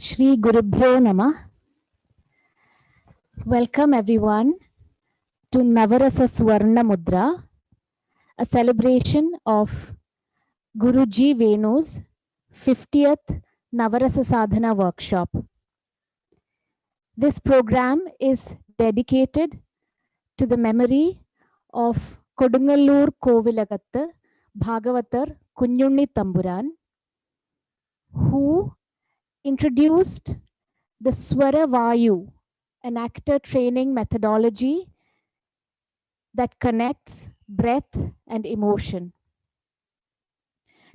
Shri Gurubhyo Namah. Welcome everyone to Navarasa Swarna Mudra, a celebration of Guruji Venu's 50th Navarasa Sadhana workshop. This program is dedicated to the memory of Kodungalur Kovilagattu Bhagavatar Kunyunni Tamburan, who introduced the Swara Vayu, an actor training methodology that connects breath and emotion.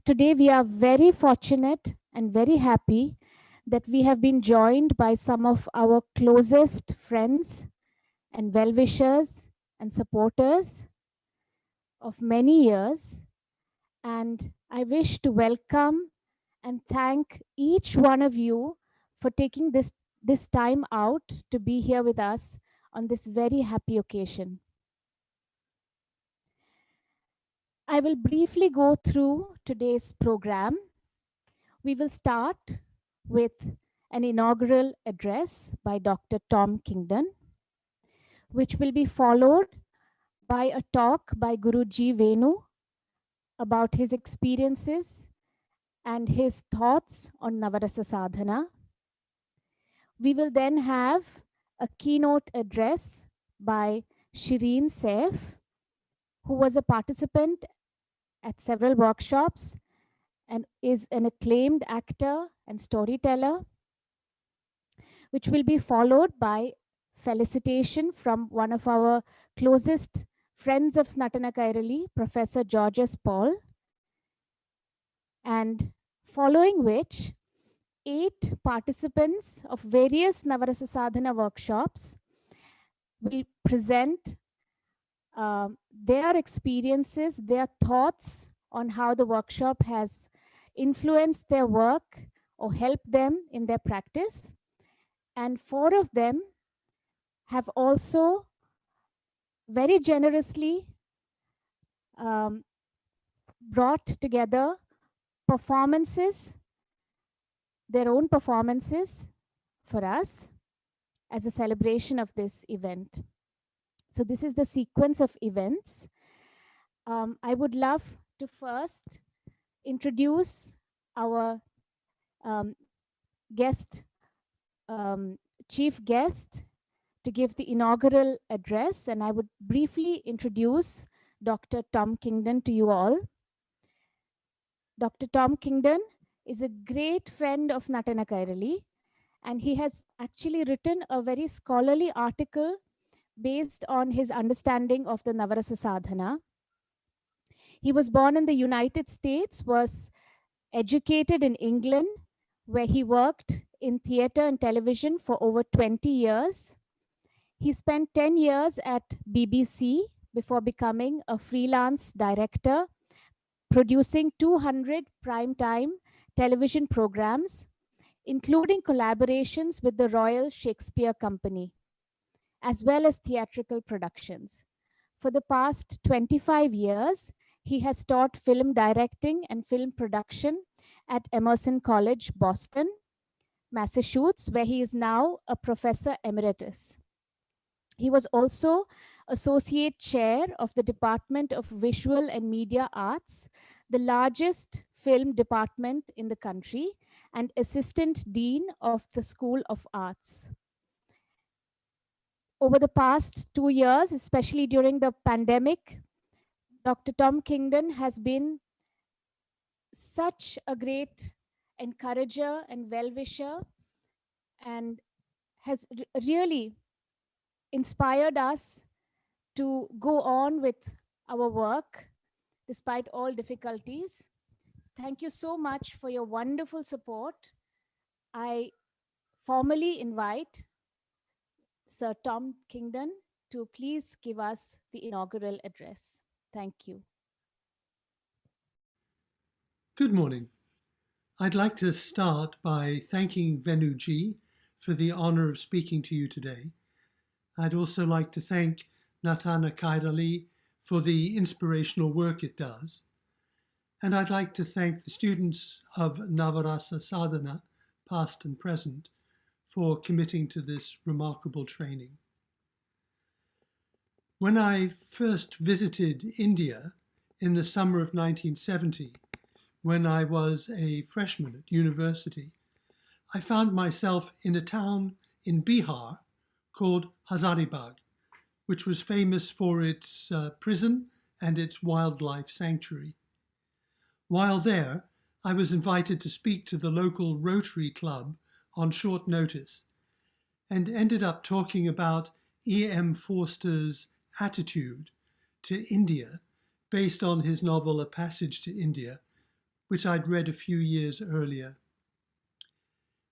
Today, we are very fortunate and very happy that we have been joined by some of our closest friends and well-wishers and supporters of many years. And I wish to welcome and thank each one of you for taking this time out to be here with us on this very happy occasion. I will briefly go through today's program. We will start with an inaugural address by Dr. Tom Kingdon, which will be followed by a talk by Guruji Venu about his experiences and his thoughts on Navarasa Sadhana. We will then have a keynote address by Shireen Saif, who was a participant at several workshops and is an acclaimed actor and storyteller, which will be followed by felicitation from one of our closest friends of Natana Kairali, Professor Georges Paul, and following which 8 participants of various Navarasa Sadhana workshops will present their experiences, their thoughts on how the workshop has influenced their work or helped them in their practice. And 4 of them have also very generously brought together performances, their own performances for us as a celebration of this event. So this is the sequence of events. I would love to first introduce our chief guest to give the inaugural address, and I would briefly introduce Dr. Tom Kingdon to you all. Dr. Tom Kingdon is a great friend of Natana Kairali, and he has actually written a very scholarly article based on his understanding of the Navarasa Sadhana. He was born in the United States, was educated in England, where he worked in theater and television for over 20 years. He spent 10 years at BBC before becoming a freelance director, producing 200 primetime television programs, including collaborations with the Royal Shakespeare Company, as well as theatrical productions. For the past 25 years, he has taught film directing and film production at Emerson College, Boston, Massachusetts, where he is now a professor emeritus. He was also associate chair of the Department of Visual and Media Arts, the largest film department in the country, and assistant dean of the School of Arts. Over the past 2 years, especially during the pandemic, Dr. Tom Kingdon has been such a great encourager and well-wisher, and has really inspired us to go on with our work despite all difficulties. Thank you so much for your wonderful support. I formally invite Sir Tom Kingdon to please give us the inaugural address. Thank you. Good morning. I'd like to start by thanking Venuji for the honor of speaking to you today. I'd also like to thank Natana Kairali for the inspirational work it does. And I'd like to thank the students of Navarasa Sadhana, past and present, for committing to this remarkable training. When I first visited India in the summer of 1970, when I was a freshman at university, I found myself in a town in Bihar called Hazaribagh, which was famous for its prison and its wildlife sanctuary. While there, I was invited to speak to the local Rotary Club on short notice and ended up talking about E.M. Forster's attitude to India based on his novel A Passage to India, which I'd read a few years earlier.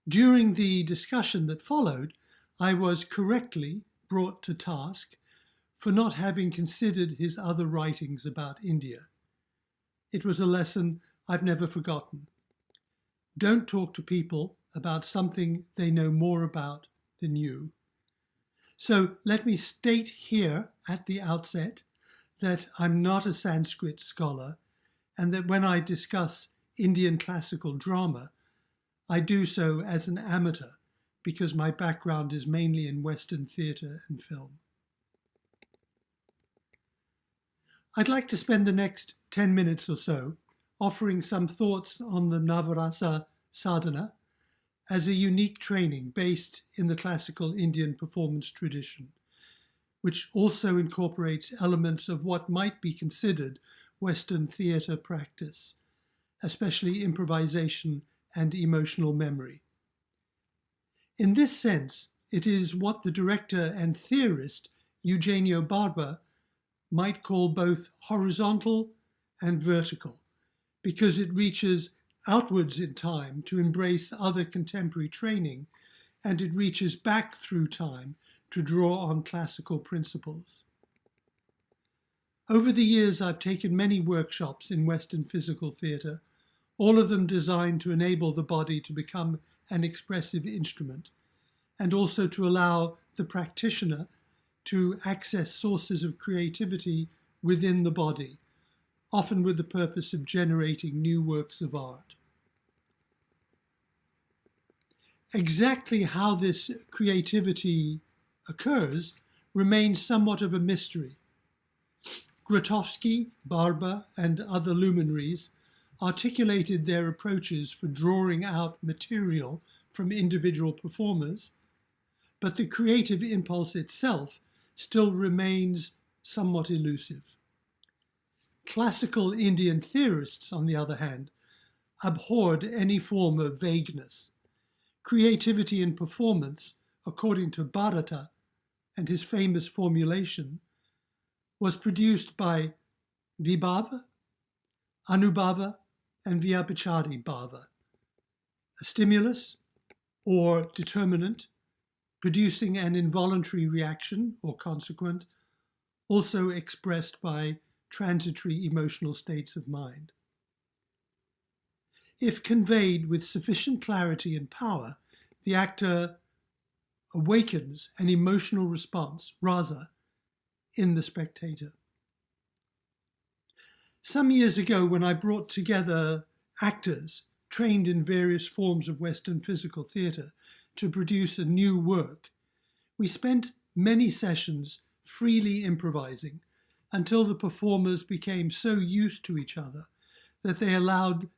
During the discussion that followed, I was correctly brought to task for not having considered his other writings about India. It was a lesson I've never forgotten. Don't talk to people about something they know more about than you. So let me state here at the outset that I'm not a Sanskrit scholar, and that when I discuss Indian classical drama, I do so as an amateur because my background is mainly in Western theatre and film. I'd like to spend the next 10 minutes or so offering some thoughts on the Navarasa sadhana as a unique training based in the classical Indian performance tradition, which also incorporates elements of what might be considered Western theatre practice, especially improvisation and emotional memory. In this sense, it is what the director and theorist Eugenio Barba might call both horizontal and vertical, because it reaches outwards in time to embrace other contemporary training, and it reaches back through time to draw on classical principles. Over the years, I've taken many workshops in Western physical theatre, all of them designed to enable the body to become an expressive instrument, and also to allow the practitioner to access sources of creativity within the body, often with the purpose of generating new works of art. Exactly how this creativity occurs remains somewhat of a mystery. Grotowski, Barba, and other luminaries articulated their approaches for drawing out material from individual performers, but the creative impulse itself still remains somewhat elusive. Classical Indian theorists, on the other hand, abhorred any form of vagueness. Creativity in performance, according to Bharata and his famous formulation, was produced by Vibhava, Anubhava, and Vyabhichari bhava, a stimulus or determinant producing an involuntary reaction or consequent, also expressed by transitory emotional states of mind. If conveyed with sufficient clarity and power, the actor awakens an emotional response, rasa, in the spectator. Some years ago, when I brought together actors trained in various forms of Western physical theatre to produce a new work, we spent many sessions freely improvising until the performers became so used to each other that they allowed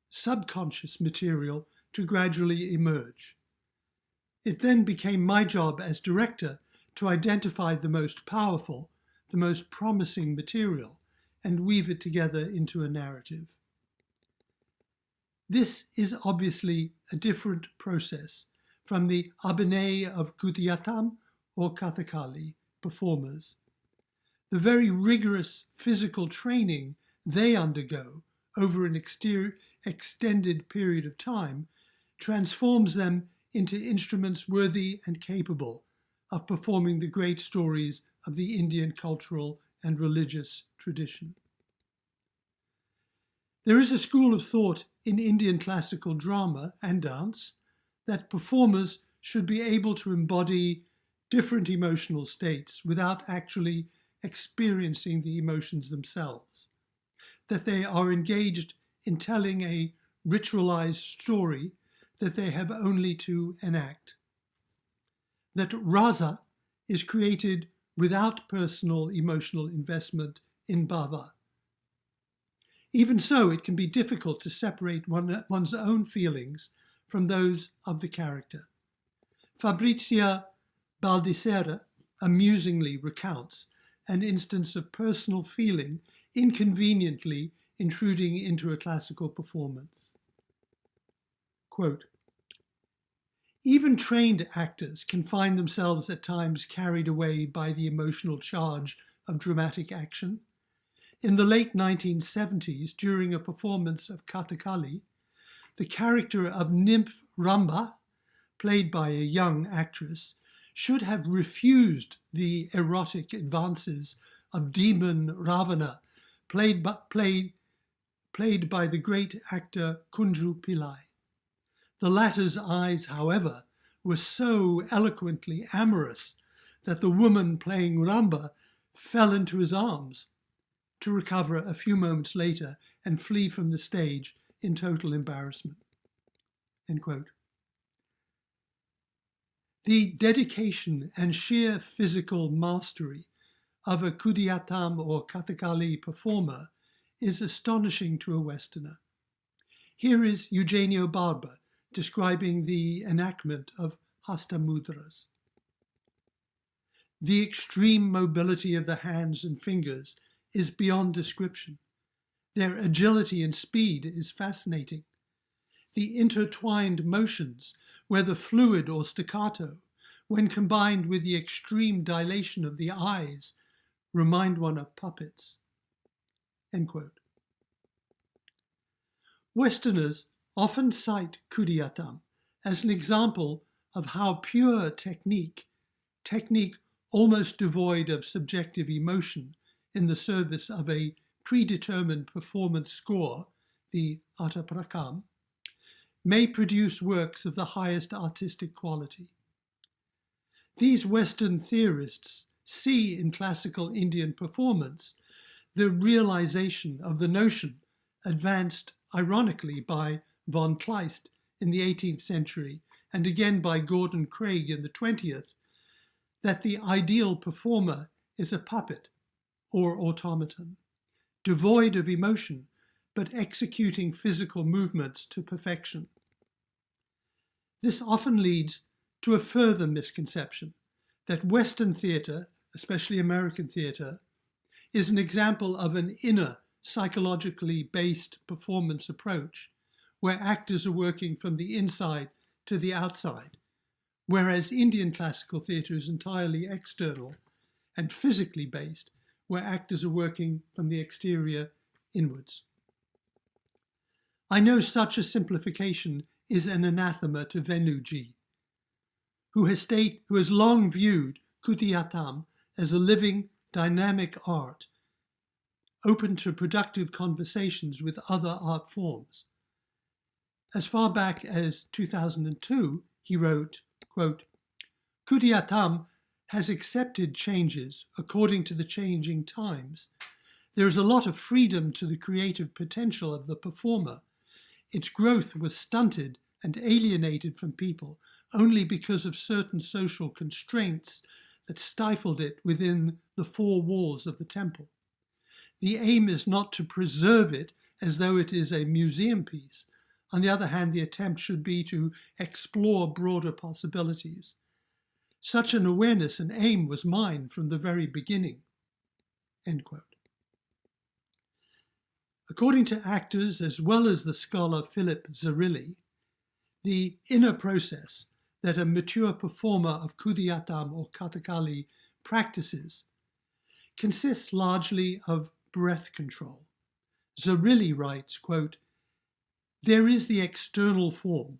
subconscious material to gradually emerge. It then became my job as director to identify the most powerful, the most promising material, and weave it together into a narrative. This is obviously a different process from the Abhinay of Kuthiyatam or Kathakali performers. The very rigorous physical training they undergo over an extended period of time transforms them into instruments worthy and capable of performing the great stories of the Indian cultural and religious tradition. There is a school of thought in Indian classical drama and dance that performers should be able to embody different emotional states without actually experiencing the emotions themselves, that they are engaged in telling a ritualized story that they have only to enact. That rasa is created without personal emotional investment in bhava. Even so, it can be difficult to separate one's own feelings from those of the character. Fabrizia Baldissera amusingly recounts an instance of personal feeling inconveniently intruding into a classical performance. Quote, even trained actors can find themselves at times carried away by the emotional charge of dramatic action. In the late 1970s, during a performance of Kathakali, the character of nymph Ramba, played by a young actress, should have refused the erotic advances of demon Ravana, played by the great actor Kunju Pillai. The latter's eyes, however, were so eloquently amorous that the woman playing Ramba fell into his arms, to recover a few moments later and flee from the stage in total embarrassment. End quote. The dedication and sheer physical mastery of a Kudiyattam or Kathakali performer is astonishing to a Westerner. Here is Eugenio Barba describing the enactment of Hasta Mudras. The extreme mobility of the hands and fingers is beyond description. Their agility and speed is fascinating. The intertwined motions, whether fluid or staccato, when combined with the extreme dilation of the eyes, remind one of puppets. End quote. Westerners often cite Kudiyattam as an example of how pure technique almost devoid of subjective emotion in the service of a predetermined performance score, the Ataprakam, may produce works of the highest artistic quality. These Western theorists see in classical Indian performance the realization of the notion advanced ironically by von Kleist in the 18th century and again by Gordon Craig in the 20th, that the ideal performer is a puppet or automaton, devoid of emotion, but executing physical movements to perfection. This often leads to a further misconception that Western theatre, especially American theatre, is an example of an inner, psychologically based performance approach, where actors are working from the inside to the outside, whereas Indian classical theatre is entirely external and physically based, where actors are working from the exterior inwards. I know such a simplification is an anathema to Venuji, who has long viewed Kudiyattam as a living, dynamic art, open to productive conversations with other art forms. As far back as 2002, he wrote, quote, Kudiyattam has accepted changes according to the changing times. There is a lot of freedom to the creative potential of the performer. Its growth was stunted and alienated from people only because of certain social constraints that stifled it within the four walls of the temple. The aim is not to preserve it as though it is a museum piece. On the other hand, the attempt should be to explore broader possibilities. Such an awareness and aim was mine from the very beginning. End quote. According to actors as well as the scholar Philip Zerilli, the inner process that a mature performer of Kudiyattam or Kathakali practices consists largely of breath control. Zerilli writes, quote, there is the external form,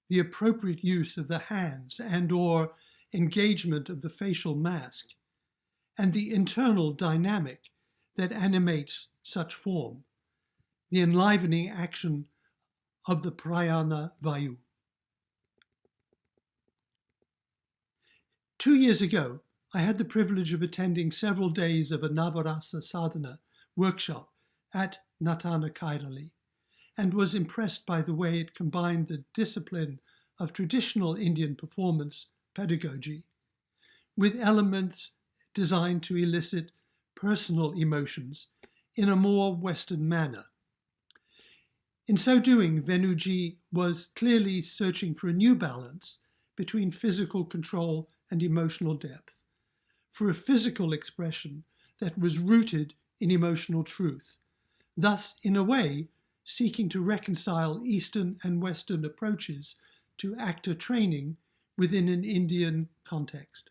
the appropriate use of the hands and or engagement of the facial mask, and the internal dynamic that animates such form, the enlivening action of the prana vayu. 2 years ago, I had the privilege of attending several days of a Navarasa sadhana workshop at Natana Kairali, and was impressed by the way it combined the discipline of traditional Indian performance pedagogy with elements designed to elicit personal emotions in a more Western manner. In so doing, Venuji was clearly searching for a new balance between physical control and emotional depth, for a physical expression that was rooted in emotional truth, thus, in a way, seeking to reconcile Eastern and Western approaches to actor training within an Indian context.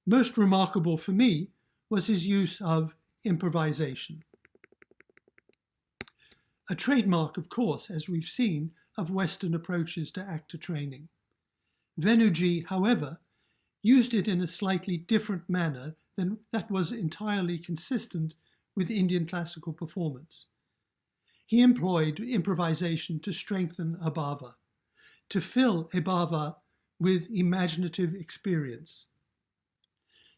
Most remarkable for me was his use of improvisation. A trademark, of course, as we've seen, of Western approaches to actor training. Venuji, however, used it in a slightly different manner than that was entirely consistent with Indian classical performance. He employed improvisation to strengthen a bhava, to fill a bhava with imaginative experience.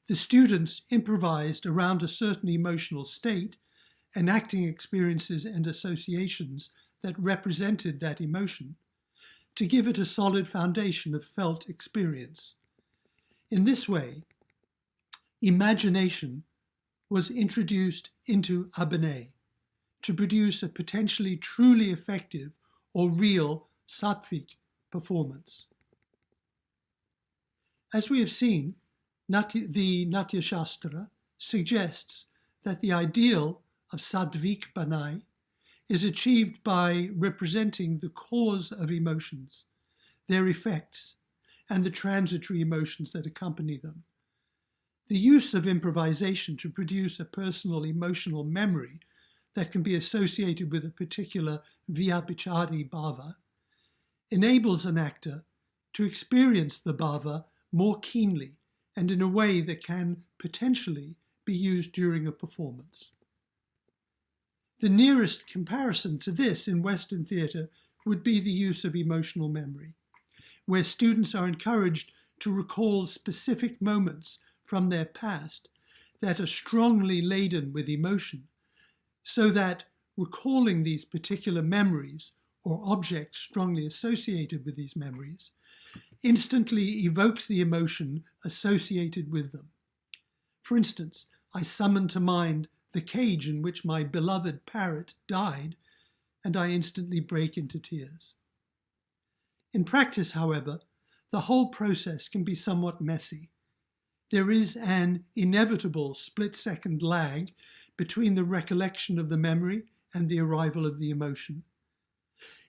The students improvised around a certain emotional state, enacting experiences and associations that represented that emotion, to give it a solid foundation of felt experience. In this way, imagination was introduced into Abhinay to produce a potentially truly effective or real sattvic performance. As we have seen, the Natya Shastra suggests that the ideal of sattvic Bhanai is achieved by representing the cause of emotions, their effects, and the transitory emotions that accompany them. The use of improvisation to produce a personal emotional memory that can be associated with a particular vyabhichari bhava enables an actor to experience the bhava more keenly and in a way that can potentially be used during a performance. The nearest comparison to this in Western theatre would be the use of emotional memory, where students are encouraged to recall specific moments from their past that are strongly laden with emotion, so that recalling these particular memories or objects strongly associated with these memories instantly evokes the emotion associated with them. For instance, I summon to mind the cage in which my beloved parrot died, and I instantly break into tears. In practice, however, the whole process can be somewhat messy. There is an inevitable split-second lag between the recollection of the memory and the arrival of the emotion.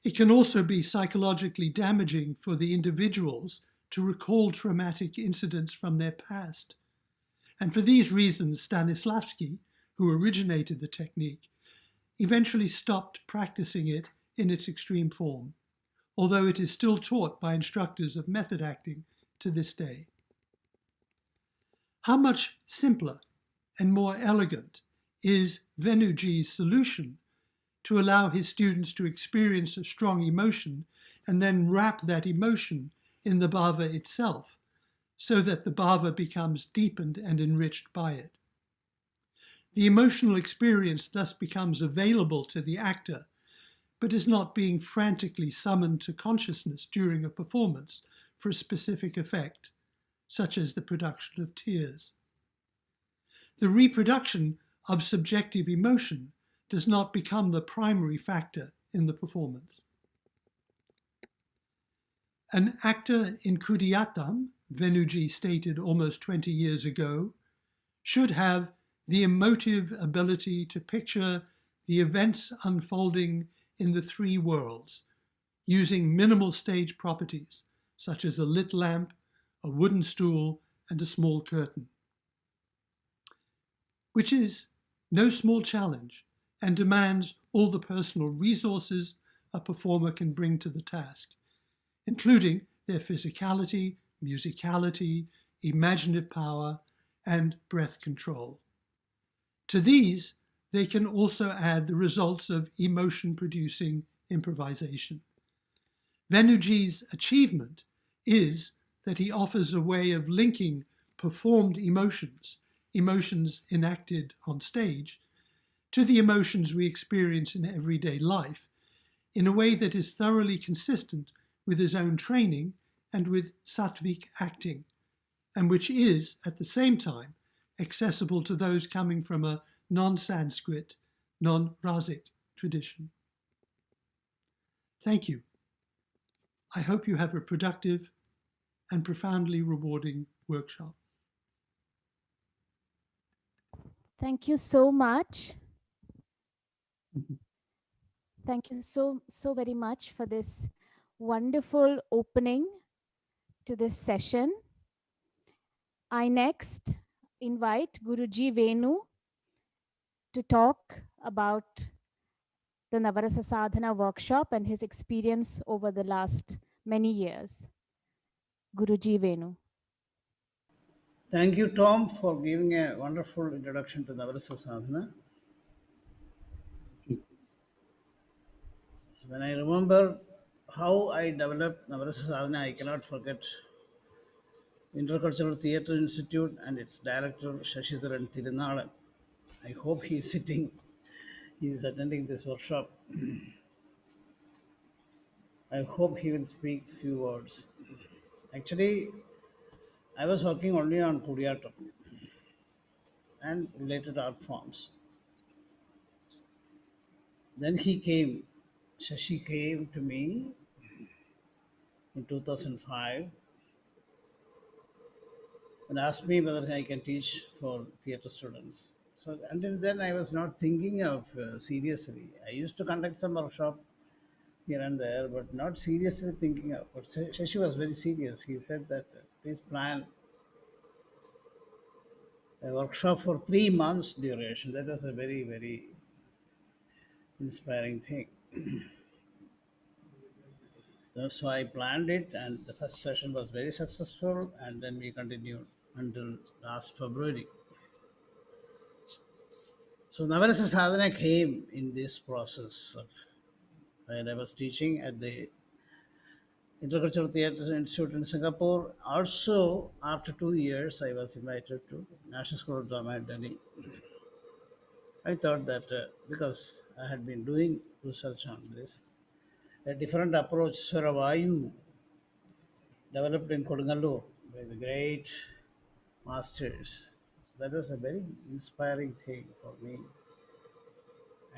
It can also be psychologically damaging for the individuals to recall traumatic incidents from their past. And for these reasons, Stanislavski, who originated the technique, eventually stopped practicing it in its extreme form, although it is still taught by instructors of method acting to this day. How much simpler and more elegant is Venuji's solution to allow his students to experience a strong emotion and then wrap that emotion in the bhava itself, so that the bhava becomes deepened and enriched by it. The emotional experience thus becomes available to the actor, but is not being frantically summoned to consciousness during a performance for a specific effect, such as the production of tears. The reproduction of subjective emotion does not become the primary factor in the performance. An actor in Kudiyattam, Venuji stated almost 20 years ago, should have the emotive ability to picture the events unfolding in the three worlds, using minimal stage properties, such as a lit lamp, a wooden stool, and a small curtain, which is no small challenge and demands all the personal resources a performer can bring to the task, including their physicality, musicality, imaginative power, and breath control. To these, they can also add the results of emotion-producing improvisation. Venuji's achievement is that he offers a way of linking performed emotions, emotions enacted on stage, to the emotions we experience in everyday life in a way that is thoroughly consistent with his own training and with sattvic acting, and which is, at the same time, accessible to those coming from a non-Sanskrit, non-Rasic tradition. Thank you. I hope you have a productive and profoundly rewarding workshop. Thank you so much. Thank you so very much for this wonderful opening to this session. I next invite Guruji Venu to talk about the Navarasa Sadhana workshop and his experience over the last many years. Guruji Venu. Thank you, Tom, for giving a wonderful introduction to Navarasa Sadhana. So when I remember how I developed Navarasa Sadhana, I cannot forget Intercultural Theatre Institute and its director, Shashidharan Thirunalan. I hope he is sitting, he is attending this workshop. I hope he will speak a few words. Actually, I was working only on Kudiyatam and related art forms. Then Shashi came to me in 2005 and asked me whether I can teach for theatre students. So until then, I was not thinking of seriously. I used to conduct some workshop here and there, but not seriously thinking of. But Shashi was very serious. He said that please plan a workshop for 3 months duration. That was a very, very inspiring thing. So I planned it, and the first session was very successful, and then we continued until last February. So Navarasa Sadhana came in this process of when I was teaching at the Intercultural Theatre Institute in Singapore. Also, after 2 years, I was invited to National School of Drama at Delhi. I thought that because I had been doing research on this, a different approach, Suravayu, developed in Kodungalur by the great masters. That was a very inspiring thing for me.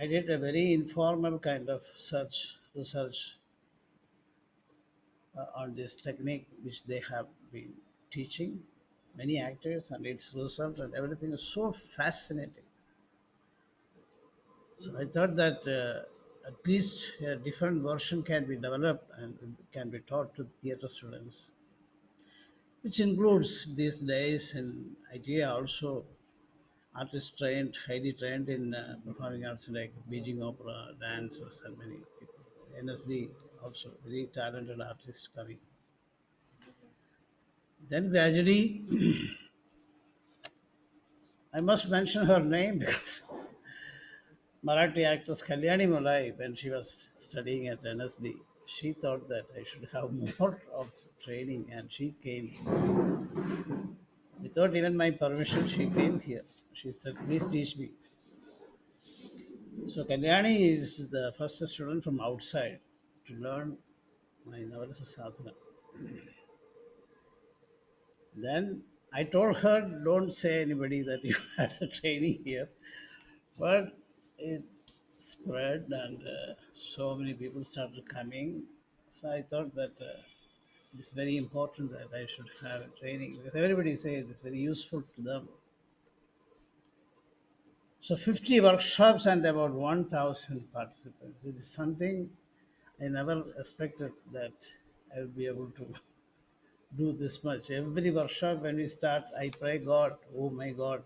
I did a very informal kind of research on this technique which they have been teaching many actors, and its result and everything is so fascinating. So I thought that at least a different version can be developed and can be taught to theatre students, which includes these days in ITA also artists trained, highly trained in performing arts like Beijing opera, dances, and many people. NSD also very talented artist coming. Then gradually, I must mention her name because Marathi actress Kalyani Mulai, when she was studying at NSD, she thought that I should have more of training, and she came without even my permission. She came here. She said, "Please teach me." So Kalyani is the first student from outside to learn my Navarasa Sadhana. Then I told her, "Don't say anybody that you had a training here," but it spread, and so many people started coming. So I thought that it's very important that I should have a training because everybody says it's very useful to them. So 50 workshops and about 1,000 participants. It is something I never expected that I would be able to do this much. Every workshop when we start, I pray God, oh my God,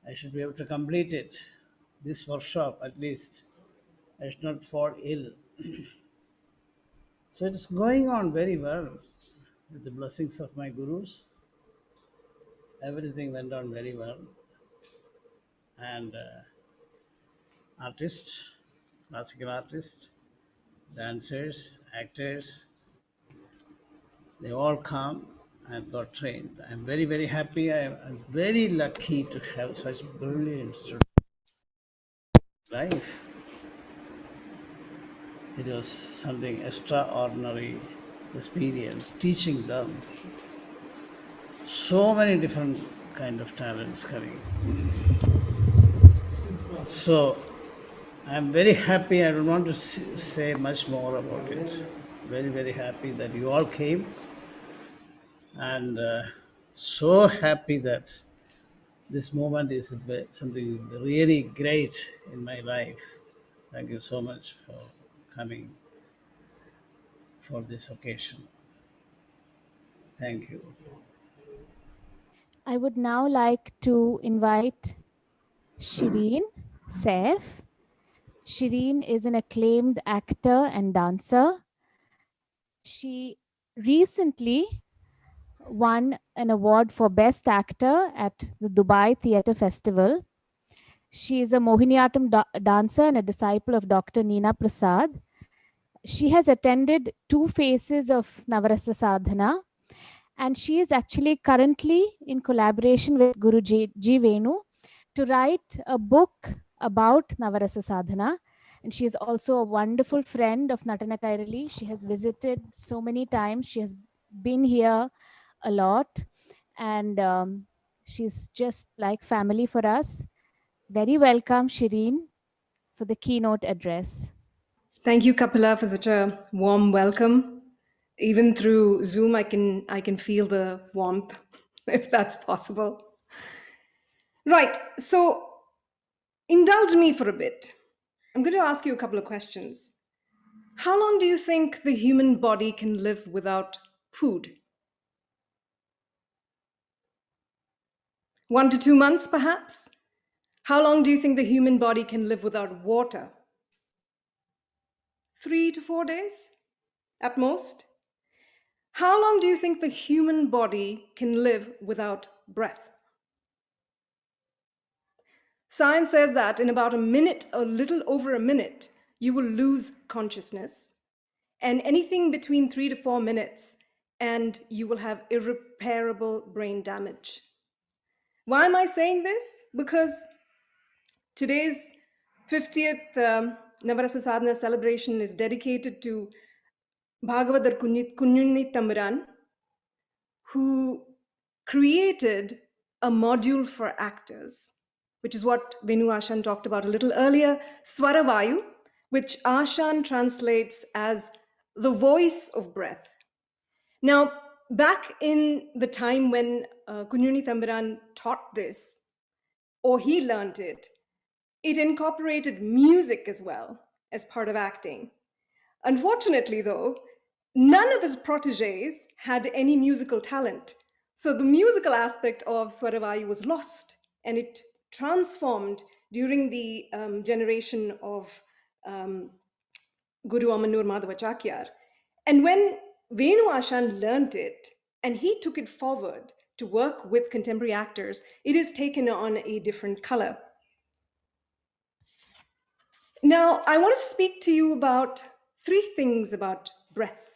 I should be able to complete it. This workshop at least. I should not fall ill. So it is going on very well with the blessings of my gurus. Everything went on very well. And artists, classical artists, dancers, actors, they all come and got trained. I'm very, very happy. I'm very lucky to have such brilliant students. life. It was something extraordinary experience teaching them so many different kind of talents coming. So I'm very happy. I don't want to say much more about it. Very, very happy that you all came, and so happy that this moment is something really great in my life. Thank you so much for coming for this occasion. Thank you. I would now like to invite Shireen Saif. Shireen is an acclaimed actor and dancer. She recently won an award for Best Actor at the Dubai Theatre Festival. She is a Mohiniyattam dancer and a disciple of Dr. Neena Prasad. She has attended 2 phases of Navarasa Sadhana, and she is actually currently in collaboration with Guru G. Venu to write a book about Navarasa Sadhana. And she is also a wonderful friend of Natana Kairali. She has visited so many times. She has been here a lot, and she's just like family for us. Very welcome, Shireen, for the keynote address. Thank you, Kapila, for such a warm welcome. Even through Zoom, I can feel the warmth, if that's possible. Right, so indulge me for a bit. I'm going to ask you a couple of questions. How long do you think the human body can live without food? 1 to 2 months, perhaps? How long do you think the human body can live without water? 3 to 4 days, at most? How long do you think the human body can live without breath? Science says that in about a minute, a little over a minute, you will lose consciousness. And anything between 3 to 4 minutes, and you will have irreparable brain damage. Why am I saying this? Because today's 50th Navarasa Sadhana celebration is dedicated to Bhagavatar Kunyuni Thambiran, who created a module for actors, which is what Venu Ashan talked about a little earlier, Swaravayu, which Ashan translates as the voice of breath. Now, back in the time when Kunyuni Thambiran taught this, or he learned it, it incorporated music as well as part of acting. Unfortunately, though, none of his proteges had any musical talent. So the musical aspect of Swaravayu was lost, and it transformed during the generation of Guru Amanur Madhavachakyar. And when Venu Ashan learned it, and he took it forward to work with contemporary actors, it has taken on a different color. Now, I want to speak to you about 3 things about breath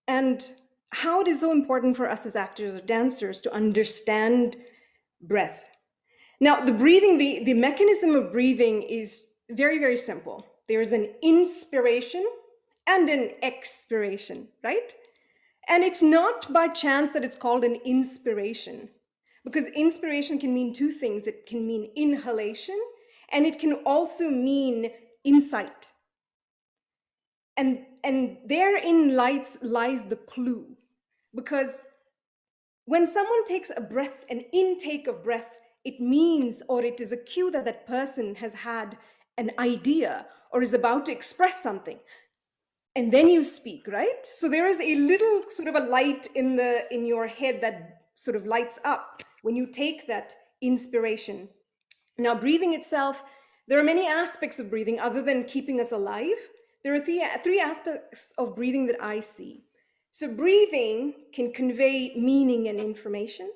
and how it is so important for us as actors or dancers to understand breath. Now, the breathing, the mechanism of breathing is very, very simple. There is an inspiration and an expiration, right? And it's not by chance that it's called an inspiration, because inspiration can mean 2 things. It can mean inhalation, and it can also mean insight. And therein lies the clue, because when someone takes a breath, an intake of breath, it means, or it is a cue that that person has had an idea or is about to express something. And then you speak, right? So there is a little sort of a light in your head that sort of lights up when you take that inspiration. Now, breathing itself, there are many aspects of breathing other than keeping us alive. There are 3 aspects of breathing that I see. So breathing can convey meaning and information.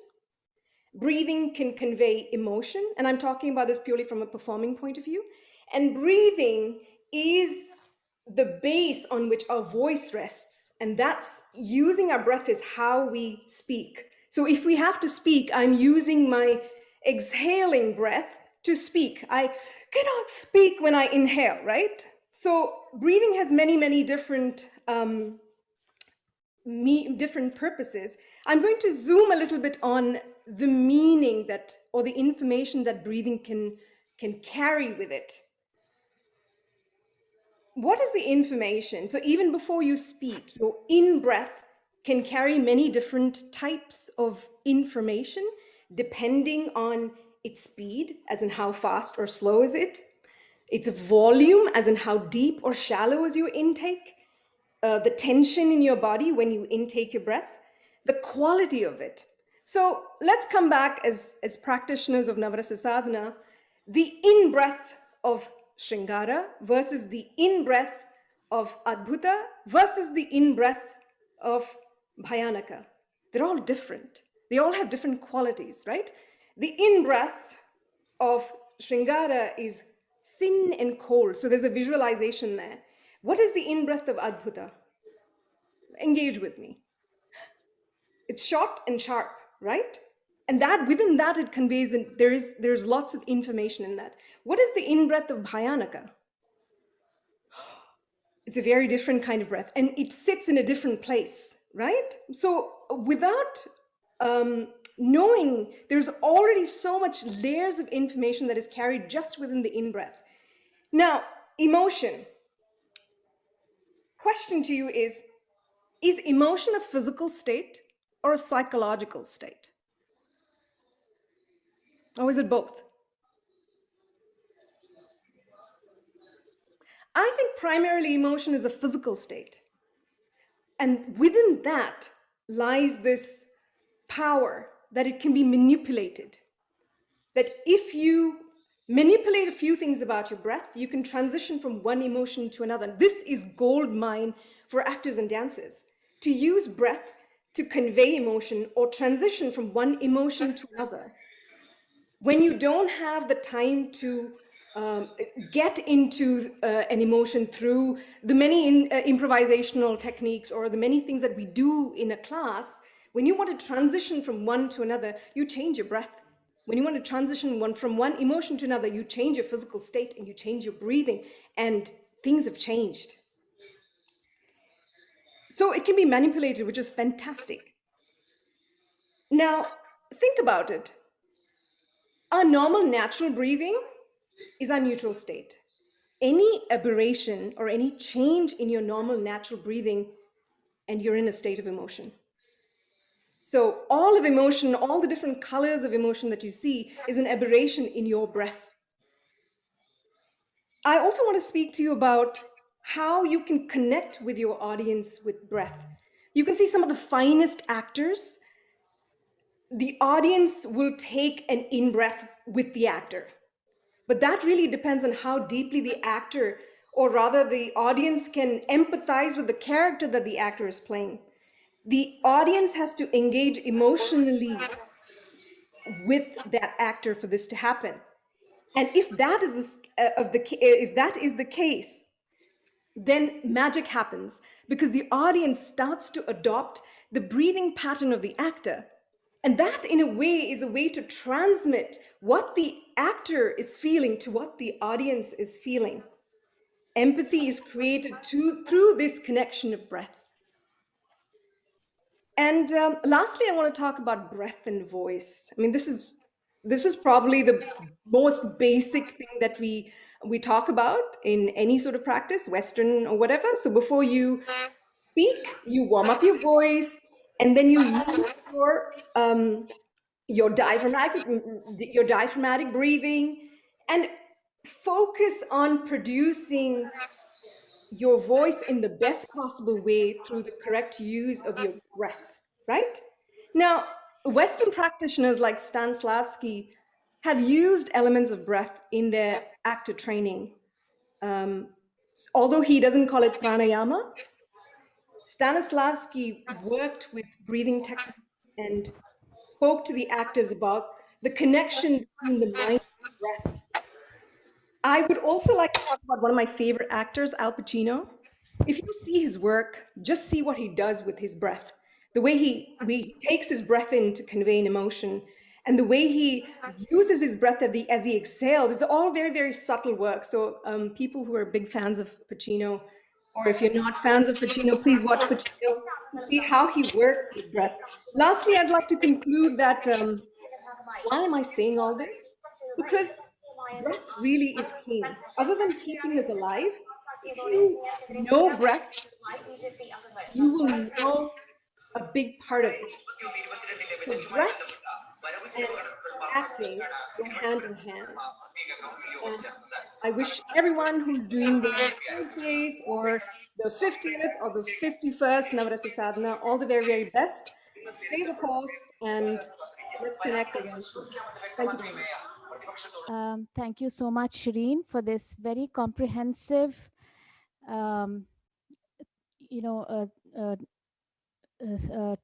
Breathing can convey emotion, and I'm talking about this purely from a performing point of view. And breathing is the base on which our voice rests, and that's using our breath is how we speak. So if we have to speak, I'm using my exhaling breath to speak. I cannot speak when I inhale, right? So breathing has many, many different different purposes. I'm going to zoom a little bit on the meaning that, or the information that breathing can carry with it. What is the information? So even before you speak, your in-breath can carry many different types of information depending on its speed, as in how fast or slow is it, its volume, as in how deep or shallow is your intake, the tension in your body when you intake your breath, the quality of it. So let's come back as practitioners of Navarasa Sadhana, the in-breath of Shringara versus the in-breath of Adbhuta versus the in-breath of Bhayanaka. They're all different. They all have different qualities, right? The in-breath of Shringara is thin and cold. So there's a visualization there. What is the in-breath of Adbhuta? Engage with me. It's short and sharp, right? And that within that it conveys, and there's lots of information in that. What is the in-breath of Bhayanaka? It's a very different kind of breath, and it sits in a different place, right? So without knowing, there's already so much layers of information that is carried just within the in-breath. Now, emotion. Question to you is emotion a physical state or a psychological state? Or is it both? I think primarily emotion is a physical state. And within that lies this power that it can be manipulated. That if you manipulate a few things about your breath, you can transition from one emotion to another. This is gold mine for actors and dancers, to use breath to convey emotion or transition from one emotion to another. When you don't have the time to get into an emotion through the many improvisational techniques or the many things that we do in a class, when you want to transition from one to another, you change your breath. When you want to transition from one emotion to another, you change your physical state and you change your breathing, and things have changed. So it can be manipulated, which is fantastic. Now, think about it. Our normal natural breathing is our neutral state. Any aberration or any change in your normal natural breathing, and you're in a state of emotion. So all of emotion, all the different colors of emotion that you see is an aberration in your breath. I also want to speak to you about how you can connect with your audience with breath. You can see some of the finest actors. The audience will take an in-breath with the actor. But that really depends on how deeply the actor, or rather the audience, can empathize with the character that the actor is playing. The audience has to engage emotionally with that actor for this to happen. And if that is the case, then magic happens, because the audience starts to adopt the breathing pattern of the actor. And that, in a way, is a way to transmit what the actor is feeling to what the audience is feeling. Empathy is created through this connection of breath. And lastly, I want to talk about breath and voice. I mean, this is probably the most basic thing that we talk about in any sort of practice, Western or whatever. So before you speak, you warm up your voice, and then you use your diaphragmatic breathing, and focus on producing your voice in the best possible way through the correct use of your breath, right? Now, Western practitioners like Stanislavski have used elements of breath in their actor training. Although he doesn't call it pranayama, Stanislavski worked with breathing techniques and spoke to the actors about the connection between the mind and breath. I would also like to talk about one of my favorite actors, Al Pacino. If you see his work, just see what he does with his breath. The way he takes his breath in to convey an emotion, And the way he uses his breath as he exhales, it's all very, very subtle work. So people who are big fans of Pacino, or if you're not fans of Pacino, please watch Pacino to see how he works with breath. Lastly, I'd like to conclude that why am I saying all this? Because breath really is king. Other than keeping us alive, if you know breath, you will know a big part of it. So breath and acting go hand in hand. And I wish everyone who's doing the birthdays or the 50th or the 51st Navrasa Sadhana all the very, very best. Stay the course and let's connect again soon. Thank you very much. Thank you so much, Shireen, for this very comprehensive,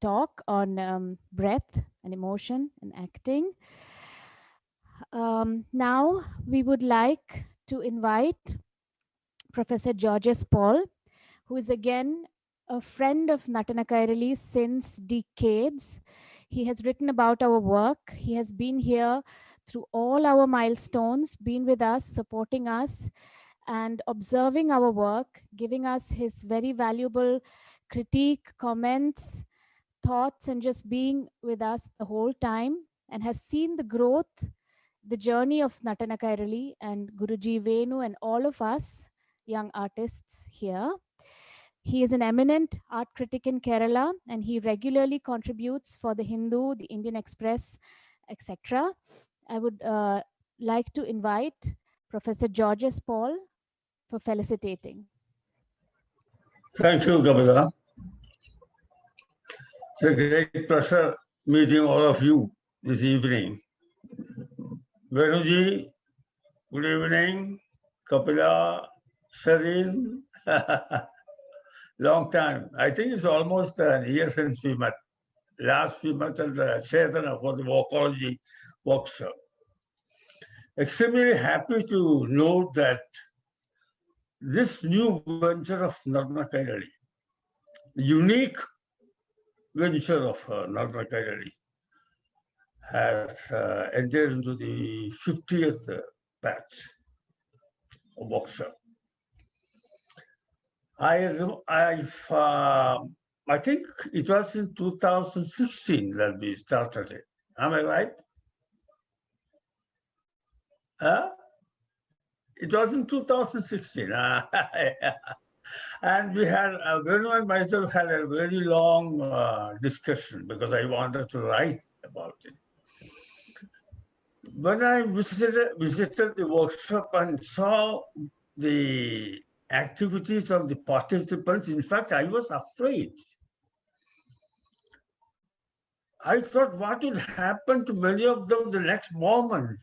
talk on breath and emotion and acting. Now we would like to invite Professor Georges Paul, who is again a friend of Natana Kairali since decades. He has written about our work. He has been here through all our milestones, been with us, supporting us, and observing our work, giving us his very valuable critique, comments, thoughts, and just being with us the whole time, and has seen the growth, the journey of Natana Kairali and Guruji Venu and all of us young artists here. He is an eminent art critic in Kerala, and he regularly contributes for The Hindu, The Indian Express, etc. I would like to invite Professor Georges Paul for felicitating. Thank you, Kapila. It's a great pleasure meeting all of you this evening. Venuji, good evening. Kapila, Shireen, long time. I think it's almost a year since we met. Last we met at the Chetana for the Vocology workshop. Extremely happy to note that this new venture of Natana Kairali, the unique venture of Natana Kairali, has entered into the 50th batch of workshop. I think it was in 2016 that we started it. Am I right? It was in 2016. And we had, Venu and myself had a very long discussion because I wanted to write about it. When I visited the workshop and saw the activities of the participants, in fact, I was afraid. I thought what would happen to many of them the next moment,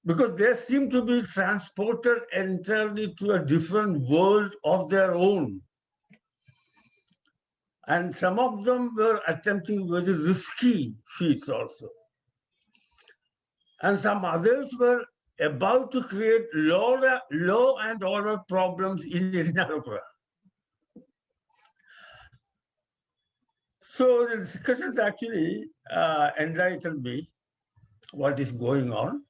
because they seem to be transported entirely to a different world of their own. And some of them were attempting very risky feats also. And some others were about to create law and order problems in Ernakulam. So the discussions actually enlightened me what is going on.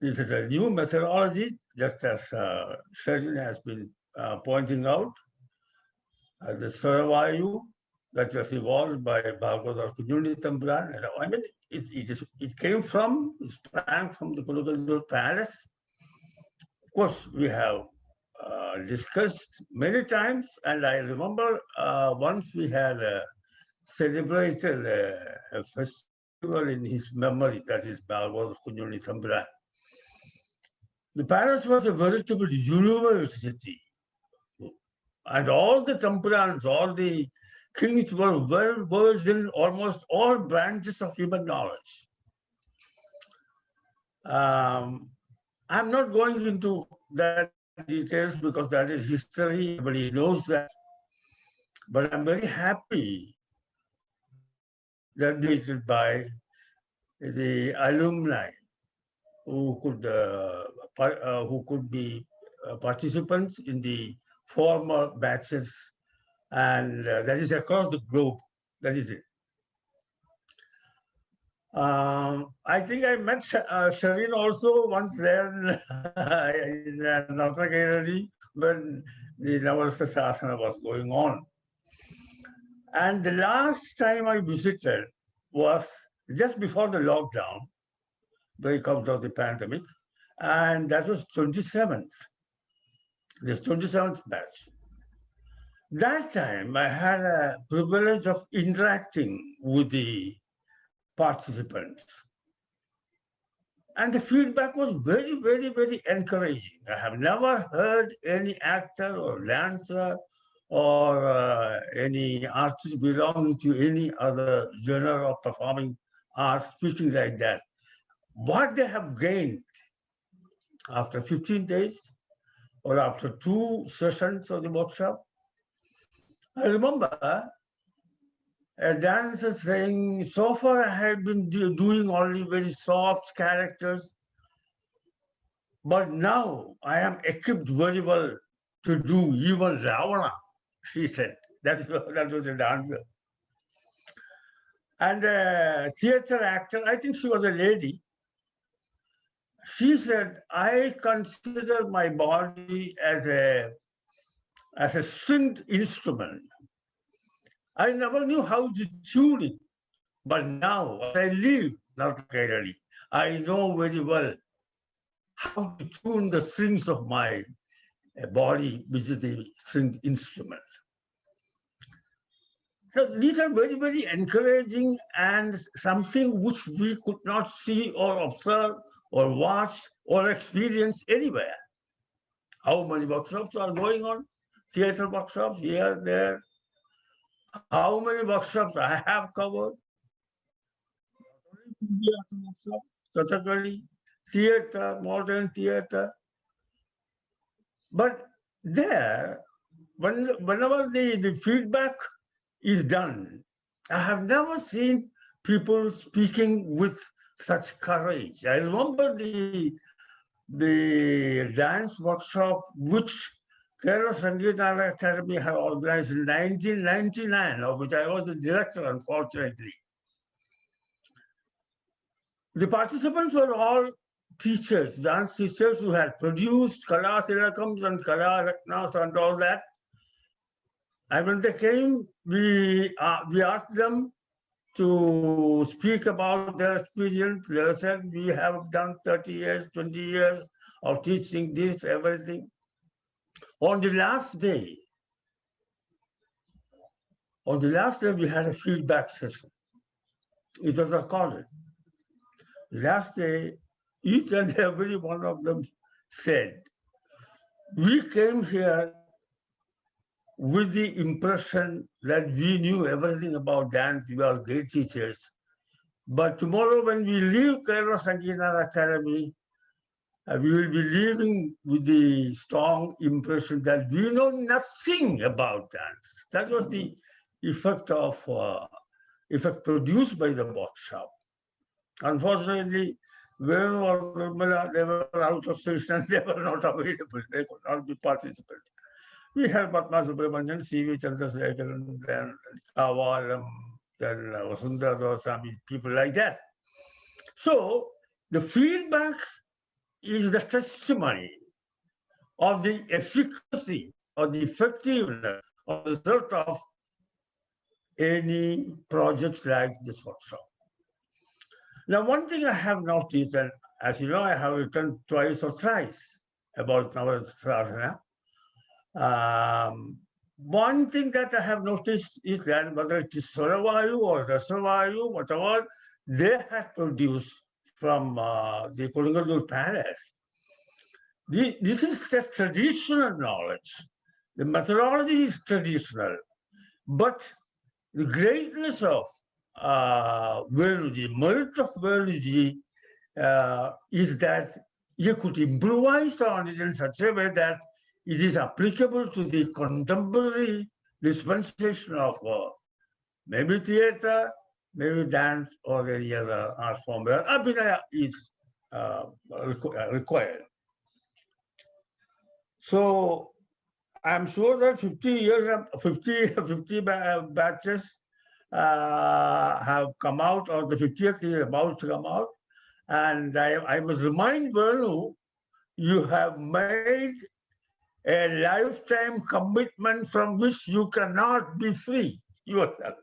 This is a new methodology, just as Shireen has been pointing out. The Saravayu that was evolved by Bhagavad Kunyuni Tamburan. I mean, it came from, it sprang from the Kulugalur Palace. Of course, we have discussed many times, and I remember once we had celebrated a festival in his memory, that is Bhagavad Kunyuni Tamburan. The palace was a veritable university, and all the Tampurans, all the kings were well versed in almost all branches of human knowledge. I'm not going into that details because that is history, everybody knows that. But I'm very happy that dated by the alumni who could be participants in the former batches, and that is across the globe. That is it. I think I met Shireen also once there in Notre Dame when the Navasya Sasana was going on. And the last time I visited was just before the lockdown, breakout of the pandemic, and that was 27th, this 27th batch. That time I had a privilege of interacting with the participants. And the feedback was very, very, very encouraging. I have never heard any actor or dancer or any artist belonging to any other genre of performing arts speaking like that. What they have gained after 15 days or after 2 sessions of the workshop. I remember a dancer saying, so far I have been doing only very soft characters, but now I am equipped very well to do even Ravana, she said. That was a dancer. And a theater actor, I think she was a lady, she said, I consider my body as a stringed instrument. I never knew how to tune it, but now as I live North Kerala, I know very well how to tune the strings of my body, which is the stringed instrument. So these are very, very encouraging and something which we could not see or observe or watch or experience anywhere. How many workshops are going on? Theater workshops here, there. How many workshops I have covered? Kathakali, theater, modern theater. But there, whenever the feedback is done, I have never seen people speaking with such courage. I remember the dance workshop which Kerala Sangeeta Academy had organized in 1999, of which I was the director, unfortunately. The participants were all teachers, dance teachers who had produced Kala Tilakams and Kala Ratnas and all that. And when they came, we asked them to speak about their experience. They said, we have done 30 years, 20 years of teaching this, everything. On the last day, we had a feedback session. It was recorded. Last day, each and every one of them said, we came here with the impression that we knew everything about dance, we are great teachers. But tomorrow when we leave Kerala Sangeeta Academy, we will be leaving with the strong impression that we know nothing about dance. That was the effect produced by the workshop. Unfortunately, Venu or Nirmala, they were out of station, they were not available, they could not be participants. We had Padma Subramanian, C.V. Chandrasekharan, then Kavalam, then Vasundhara Dosami, people like that. So the feedback is the testimony of the efficacy or the effectiveness of the result of any projects like this workshop. Now, one thing I have noticed, and as you know, I have written twice or thrice about Navasya Sadhana. One thing that I have noticed is that whether it is Suravayu or Rasavayu, whatever they had produced from the Kodungalur Palace, this is the traditional knowledge. The methodology is traditional, but the greatness of Venuji, merit of Venuji is that you could improvise on it in such a way that it is applicable to the contemporary dispensation of maybe theater, maybe dance, or any other art form where Abhinaya is required. So I'm sure that 50 batches have come out, or the 50th is about to come out. And I must remind Venu, you have made a lifetime commitment from which you cannot be free yourself.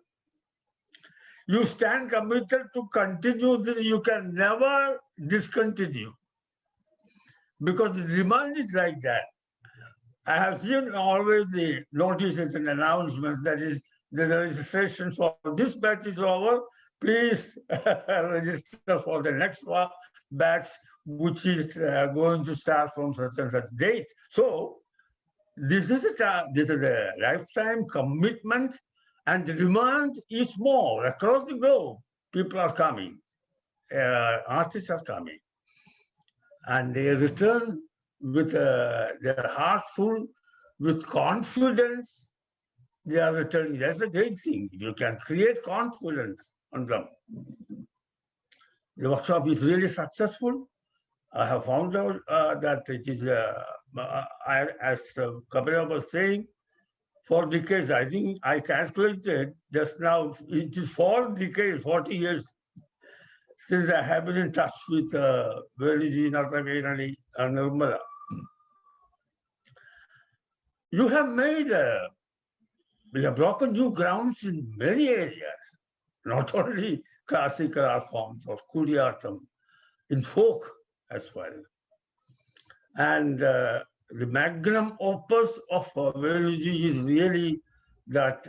You stand committed to continue this, you can never discontinue, because the demand is like that. I have seen always the notices and announcements that is the registration for this batch is over. Please register for the next batch, which is going to start from such and such date. So this is a lifetime commitment, and the demand is more across the globe. People are coming, artists are coming, and they return with their heart full, with confidence. They are returning. That's a great thing. You can create confidence on them. The workshop is really successful. I have found out that it is, as Kapila was saying, 4 decades. I think I calculated just now, it is 4 decades, 40 years since I have been in touch with Venuji, Nartaka and Nirmala. You have made, we have broken new grounds in many areas, not only classical art forms or Kudiyatam, in folk as well. And the magnum opus of Venuji is really that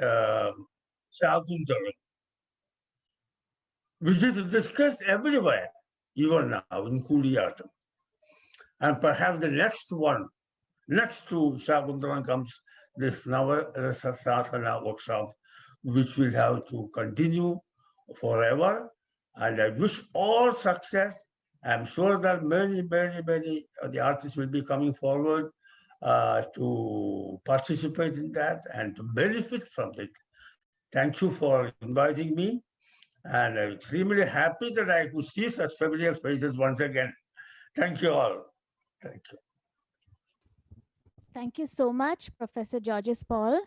Shakuntalam, which is discussed everywhere, even now in Kudiyatam. And perhaps the next one, next to Shakuntalam, comes this Navarasa Sadhana workshop, which will have to continue forever. And I wish all success. I'm sure that many of the artists will be coming forward to participate in that and to benefit from it. Thank you for inviting me. And I'm extremely happy that I could see such familiar faces once again. Thank you all. Thank you. Thank you so much, Professor Georges Paul.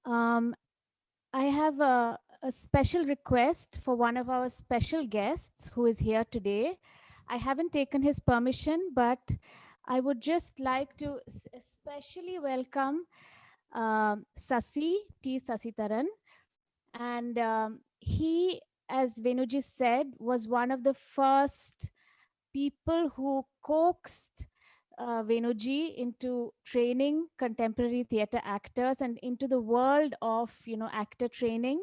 I have a special request for one of our special guests who is here today. I haven't taken his permission, but I would just like to especially welcome Sasi T. Sasitharan. And he, as Venuji said, was one of the first people who coaxed Venuji into training contemporary theatre actors and into the world of, actor training.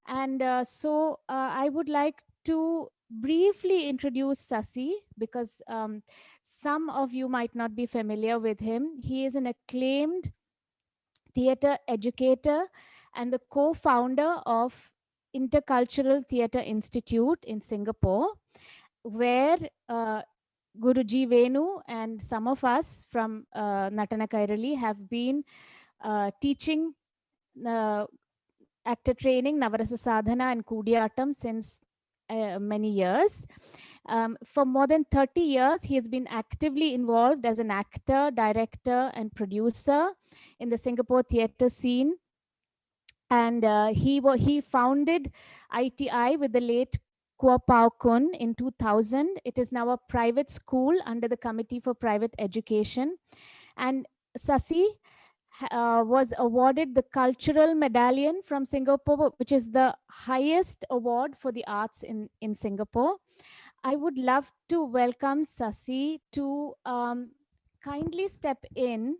And so I would like to briefly introduce Sasi, because some of you might not be familiar with him. He is an acclaimed theatre educator and the co-founder of Intercultural Theatre Institute in Singapore, where Guruji Venu and some of us from Natana Kairali have been teaching actor training, Navarasa Sadhana and Kudiyatam since many years. For more than 30 years, he has been actively involved as an actor, director, and producer in the Singapore theatre scene. And he founded ITI with the late Kuo Pao Kun in 2000. It is now a private school under the Committee for Private Education. And Sasi was awarded the Cultural Medallion from Singapore, which is the highest award for the arts in Singapore. I would love to welcome Sasi to kindly step in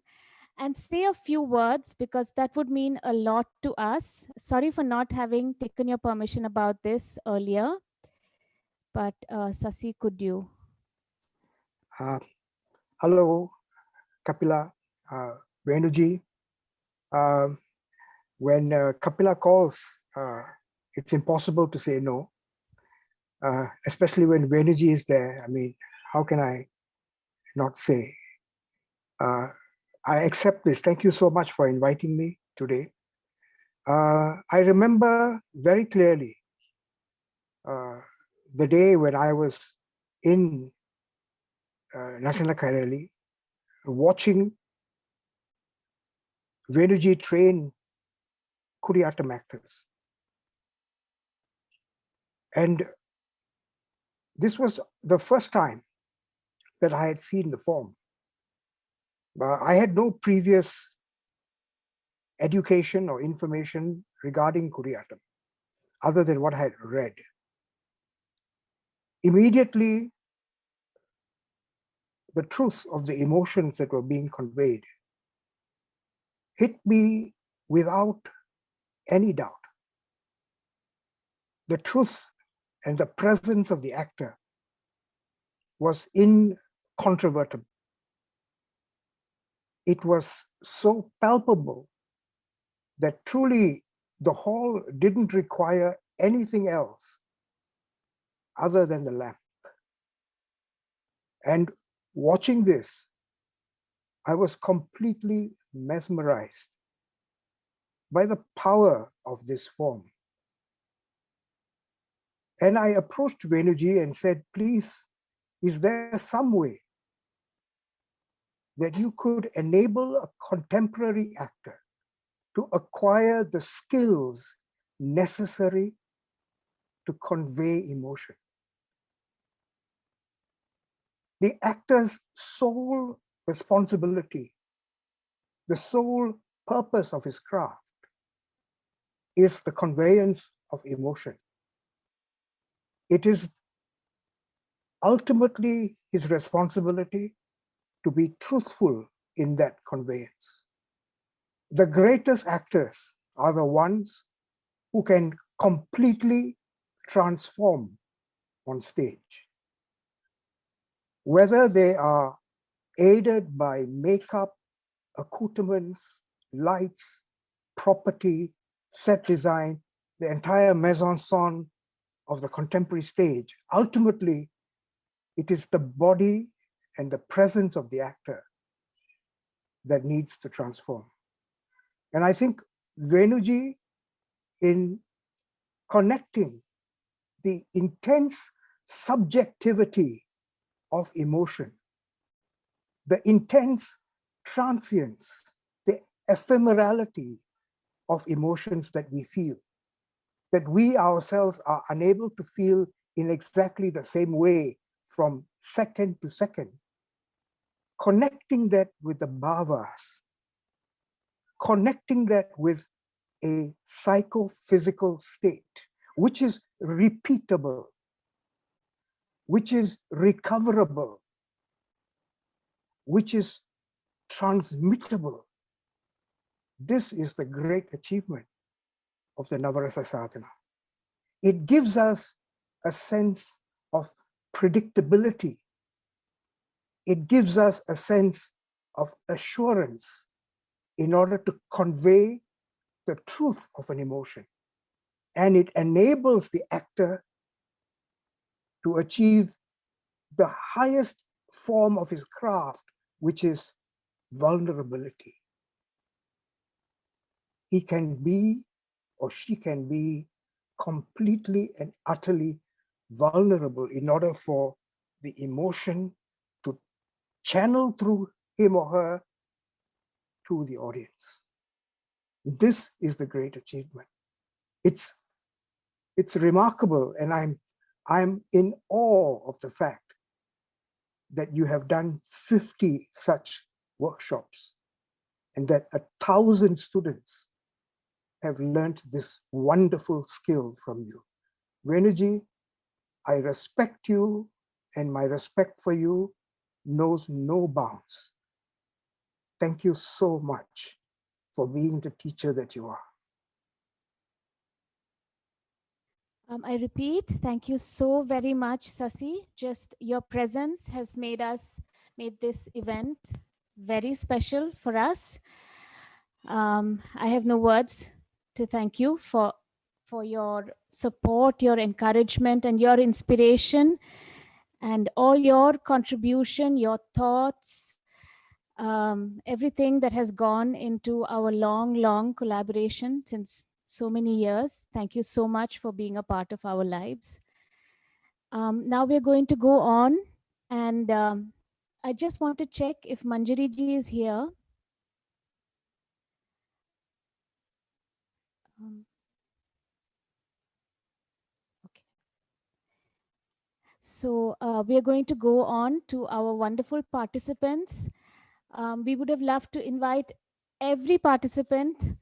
and say a few words, because that would mean a lot to us. Sorry for not having taken your permission about this earlier, but Sasi, could you? Hello, Kapila, Venuji. When Kapila calls, it's impossible to say no, especially when Venuji is there. I mean, how can I not say? I accept this. Thank you so much for inviting me today. I remember very clearly the day when I was in Natana Kairali, watching Venuji train Kuriatam actors. And this was the first time that I had seen the form. I had no previous education or information regarding Kuriatam other than what I had read. Immediately, the truth of the emotions that were being conveyed hit me without any doubt. The truth and the presence of the actor was incontrovertible. It was so palpable that truly the hall didn't require anything else other than the lamp. And watching this, I was completely mesmerized by the power of this form. And I approached Venuji and said, please, is there some way that you could enable a contemporary actor to acquire the skills necessary to convey emotion? The actor's sole responsibility, the sole purpose of his craft is the conveyance of emotion. It is ultimately his responsibility to be truthful in that conveyance. The greatest actors are the ones who can completely transform on stage. Whether they are aided by makeup, accoutrements, lights, property, set design, the entire mise-en-scène of the contemporary stage, ultimately, it is the body and the presence of the actor that needs to transform. And I think Venuji, in connecting the intense subjectivity of emotion, the intense transience, the ephemerality of emotions that we feel, that we ourselves are unable to feel in exactly the same way from second to second, connecting that with the bhavas, connecting that with a psychophysical state, which is repeatable, which is recoverable, which is transmittable. This is the great achievement of the Navarasa Sadhana. It gives us a sense of predictability. It gives us a sense of assurance in order to convey the truth of an emotion. And it enables the actor to achieve the highest form of his craft, which is vulnerability. He can be, or she can be, completely and utterly vulnerable in order for the emotion to channel through him or her to the audience. This is the great achievement. It's remarkable, and I'm in awe of the fact that you have done 50 such workshops and that 1,000 students have learned this wonderful skill from you. Venuji, I respect you, and my respect for you knows no bounds. Thank you so much for being the teacher that you are. I repeat, thank you so very much, Sasi. Just your presence has made this event very special for us. I have no words to thank you for your support, your encouragement, and your inspiration, and all your contribution, your thoughts, everything that has gone into our long collaboration since so many years. Thank you so much for being a part of our lives. Now we're going to go on, and I just want to check if Manjari ji is here. Okay. So we are going to go on to our wonderful participants. We would have loved to invite every participant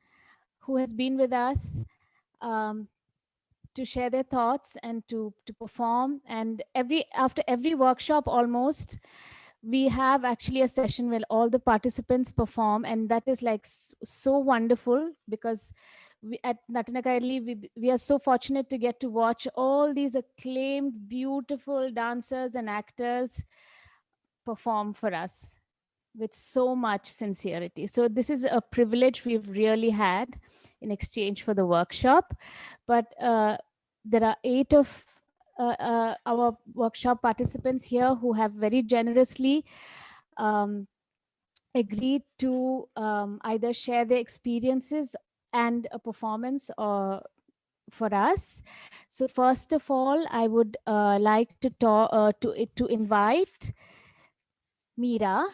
who has been with us um, to share their thoughts and to perform. And after every workshop almost, we have actually a session where all the participants perform, and that is like so wonderful, because we at Natana Kairali, we are so fortunate to get to watch all these acclaimed, beautiful dancers and actors perform for us with so much sincerity. So this is a privilege we've really had in exchange for the workshop. But there are 8 of our workshop participants here who have very generously agreed to either share their experiences and a performance or for us. So first of all, I would like to talk to invite Meera.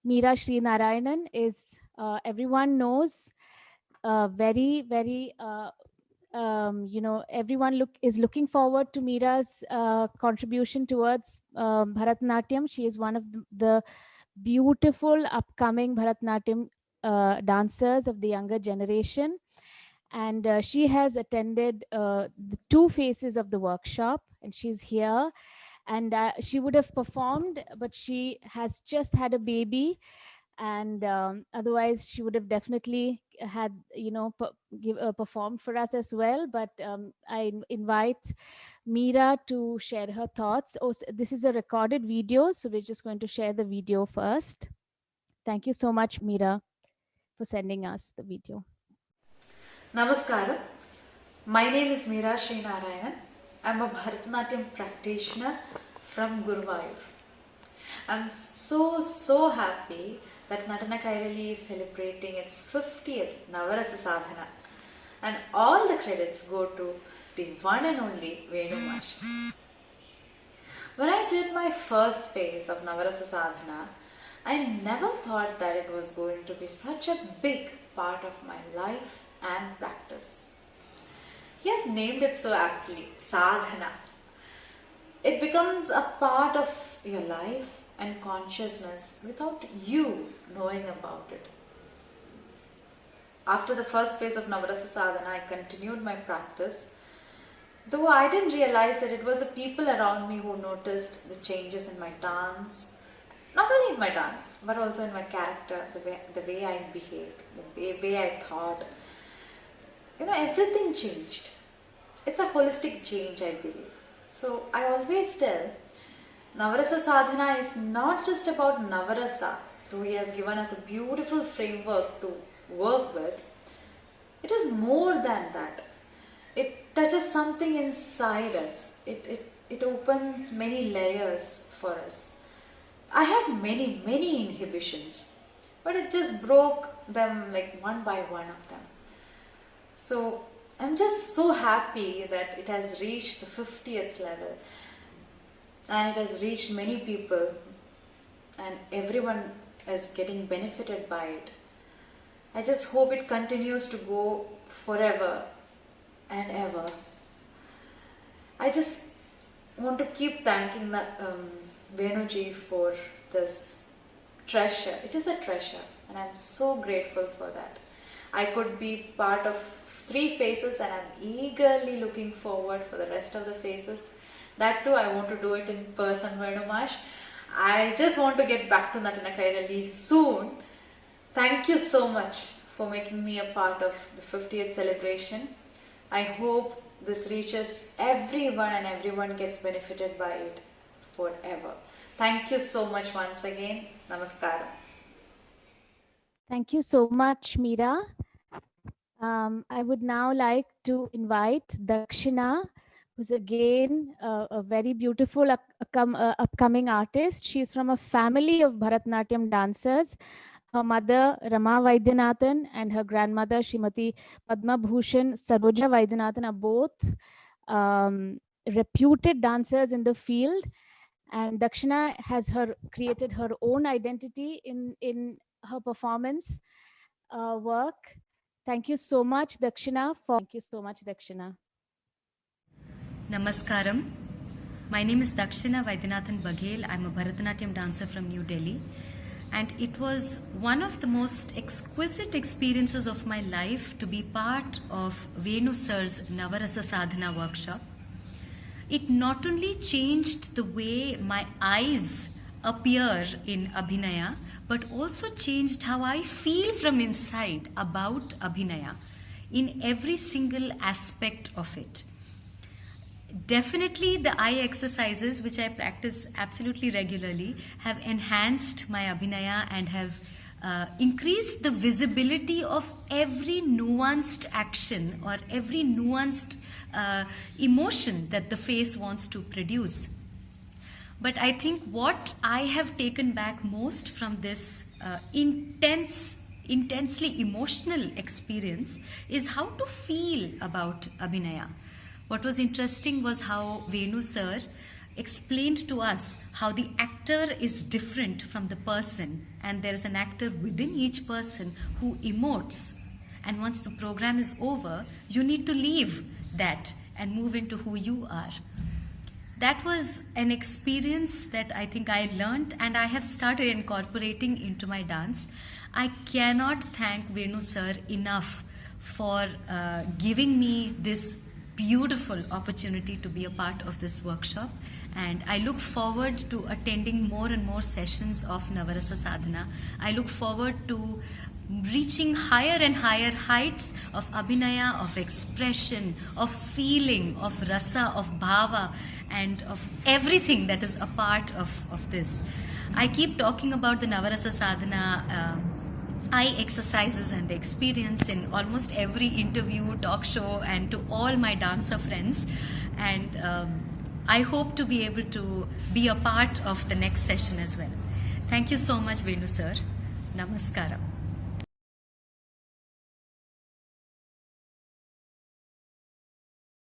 Meera Srinarayanan is, everyone knows, very, very, everyone is looking forward to Meera's contribution towards Bharatanatyam. She is one of the beautiful upcoming Bharatanatyam dancers of the younger generation. And she has attended the 2 phases of the workshop, and she's here. And she would have performed, but she has just had a baby, and otherwise she would have definitely had performed for us as well. But I invite Meera to share her thoughts. This is a recorded video, so we're just going to share the video first. Thank you so much, Meera, for sending us the video. Namaskaram. My name is Meera Srinarayanan. I'm a Bharatanatyam practitioner from Guruvayur. I'm so happy that Natana Kairali is celebrating its 50th Navarasa Sadhana, and all the credits go to the one and only Venu Mashi. When I did my first phase of Navarasa Sadhana, I never thought that it was going to be such a big part of my life and practice. He has named it so aptly, sadhana. It becomes a part of your life and consciousness without you knowing about it. After the first phase of Navarasa Sadhana, I continued my practice, though I didn't realize that it was the people around me who noticed the changes in my dance, not only in my dance, but also in my character, the way I behaved, the way I thought. Everything changed. It's a holistic change, I believe. So I always tell, Navarasa Sadhana is not just about Navarasa, though he has given us a beautiful framework to work with. It is more than that. It touches something inside us. It opens many layers for us. I had many inhibitions, but it just broke them like one by one of them. So I'm just so happy that it has reached the 50th level, and it has reached many people, and everyone is getting benefited by it. I just hope it continues to go forever and ever. I just want to keep thanking Venuji for this treasure. It is a treasure, and I'm so grateful for that. I could be part of 3 phases, and I'm eagerly looking forward for the rest of the phases. That too, I want to do it in person, Venumash. I just want to get back to Natana Kairali soon. Thank you so much for making me a part of the 50th celebration. I hope this reaches everyone and everyone gets benefited by it forever. Thank you so much once again. Namaskaram. Thank you so much, Meera. I would now like to invite Dakshina, who's again a very beautiful upcoming artist. She's from a family of Bharatanatyam dancers. Her mother, Rama Vaidyanathan, and her grandmother, Srimati Padma Bhushan Saroja Vaidyanathan, are both reputed dancers in the field. And Dakshina has created her own identity in her performance work. Thank you so much, Dakshina. Thank you so much, Dakshina. Namaskaram. My name is Dakshina Vaidyanathan Baghel. I'm a Bharatanatyam dancer from New Delhi. And it was one of the most exquisite experiences of my life to be part of Venu Sir's Navarasa Sadhana workshop. It not only changed the way my eyes appear in Abhinaya, but also changed how I feel from inside about Abhinaya in every single aspect of it. Definitely the eye exercises, which I practice absolutely regularly, have enhanced my Abhinaya and have increased the visibility of every nuanced action or every nuanced emotion that the face wants to produce. But I think what I have taken back most from this intensely emotional experience is how to feel about Abhinaya. What was interesting was how Venu Sir explained to us how the actor is different from the person, and there is an actor within each person who emotes. And once the program is over, you need to leave that and move into who you are. That was an experience that I think I learned and I have started incorporating into my dance. I cannot thank Venu Sir enough for giving me this beautiful opportunity to be a part of this workshop, and I look forward to attending more and more sessions of Navarasa Sadhana. I look forward to reaching higher and higher heights of Abhinaya, of expression, of feeling, of rasa, of bhava, and of everything that is a part of this. I keep talking about the Navarasa Sadhana eye exercises and the experience in almost every interview, talk show, and to all my dancer friends. And I hope to be able to be a part of the next session as well. Thank you so much, Venu Sir. Namaskaram.